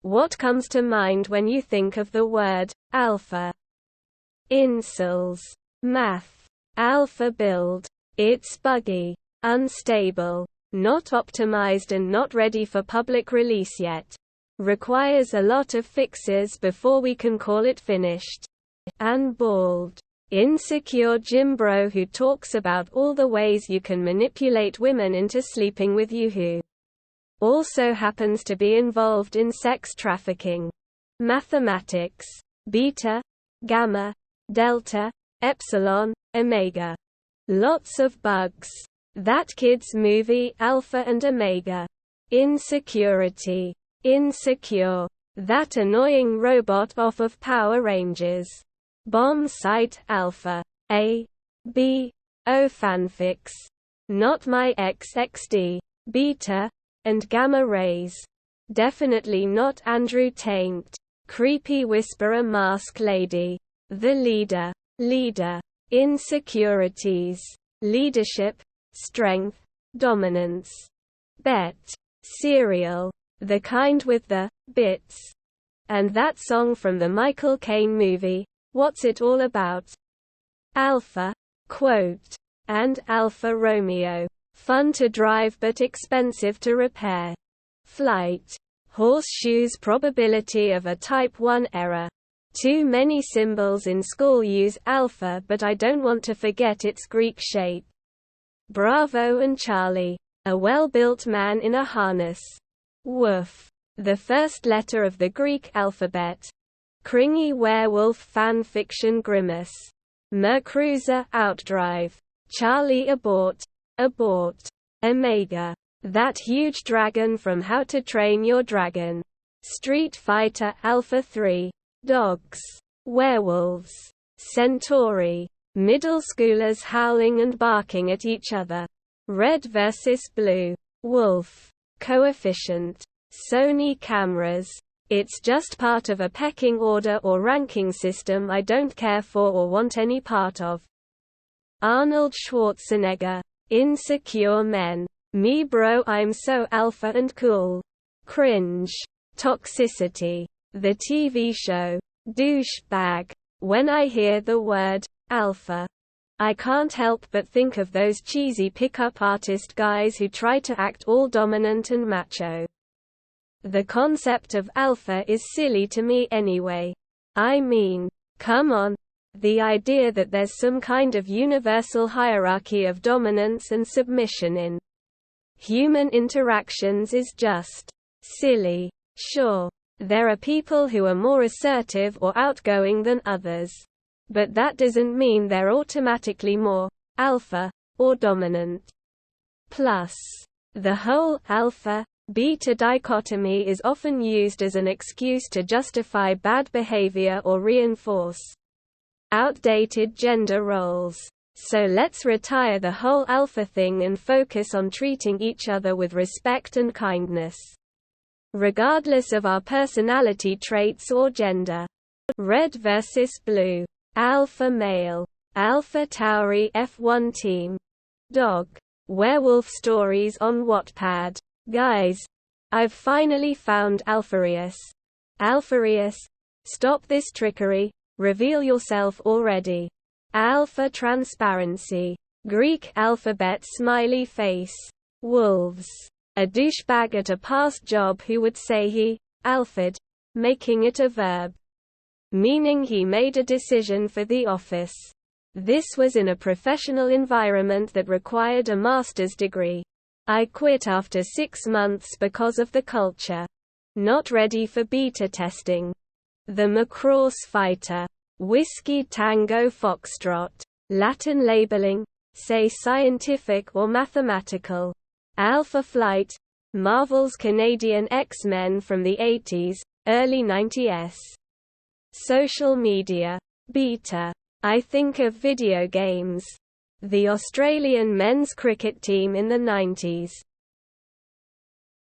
What comes to mind when you think of the word alpha? Incels. Math. Alpha build. It's buggy, unstable, not optimized and not ready for public release yet. Requires a lot of fixes before we can call it finished. And bald, insecure Jim Bro who talks about all the ways you can manipulate women into sleeping with you, who also happens to be involved in sex trafficking. Mathematics. Beta, gamma, delta, epsilon, omega. Lots of bugs. That kid's movie Alpha and Omega. Insecurity. Insecure. That annoying robot off of Power Rangers. Bomb site Alpha. A. B. O fanfics. Not my XXD. Beta. And gamma rays. Definitely not Andrew Tate. Creepy whisperer mask lady. The leader. Leader. Insecurities. Leadership. Strength. Dominance. Bet. Serial. The kind with the bits. And that song from the Michael Caine movie, What's It All About? Alpha. Quote. And Alfa Romeo. Fun to drive but expensive to repair. Flight. Horseshoes probability of a type 1 error. Too many symbols in school use alpha but I don't want to forget its Greek shape. Bravo and Charlie. A well-built man in a harness. Woof. The first letter of the Greek alphabet. Cringy werewolf fan fiction grimace. Mercruiser outdrive. Charlie abort. Abort. Omega. That huge dragon from How to Train Your Dragon. Street Fighter Alpha 3. Dogs. Werewolves. Centauri. Middle schoolers howling and barking at each other. Red versus blue. Wolf. Coefficient. Sony cameras. It's just part of a pecking order or ranking system I don't care for or want any part of. Arnold Schwarzenegger. Insecure men. Me bro, I'm so alpha and cool. Cringe. Toxicity. The TV show. Douchebag. When I hear the word alpha, I can't help but think of those cheesy pickup artist guys who try to act all dominant and macho. The concept of alpha is silly to me anyway. I mean, come on. The idea that there's some kind of universal hierarchy of dominance and submission in human interactions is just silly. Sure, there are people who are more assertive or outgoing than others. But that doesn't mean they're automatically more alpha or dominant. Plus, the whole alpha beta dichotomy is often used as an excuse to justify bad behavior or reinforce outdated gender roles. So let's retire the whole alpha thing and focus on treating each other with respect and kindness, regardless of our personality traits or gender. Red versus blue. Alpha male. Alpha Tauri F1 team. Dog. Werewolf stories on Wattpad. Guys, I've finally found Alpharius. Alpharius, stop this trickery, reveal yourself already. Alpha transparency. Greek alphabet smiley face. Wolves. A douchebag at a past job who would say he alpha'd, making it a verb, meaning he made a decision for the office. This was in a professional environment that required a master's degree. I quit after 6 months because of the culture. Not ready for beta testing. The Macross fighter. Whiskey Tango Foxtrot. Latin labeling, say scientific or mathematical. Alpha Flight. Marvel's Canadian X-Men from the 80s, early 90s. Social media. Beta. I think of video games. The Australian men's cricket team in the 90s.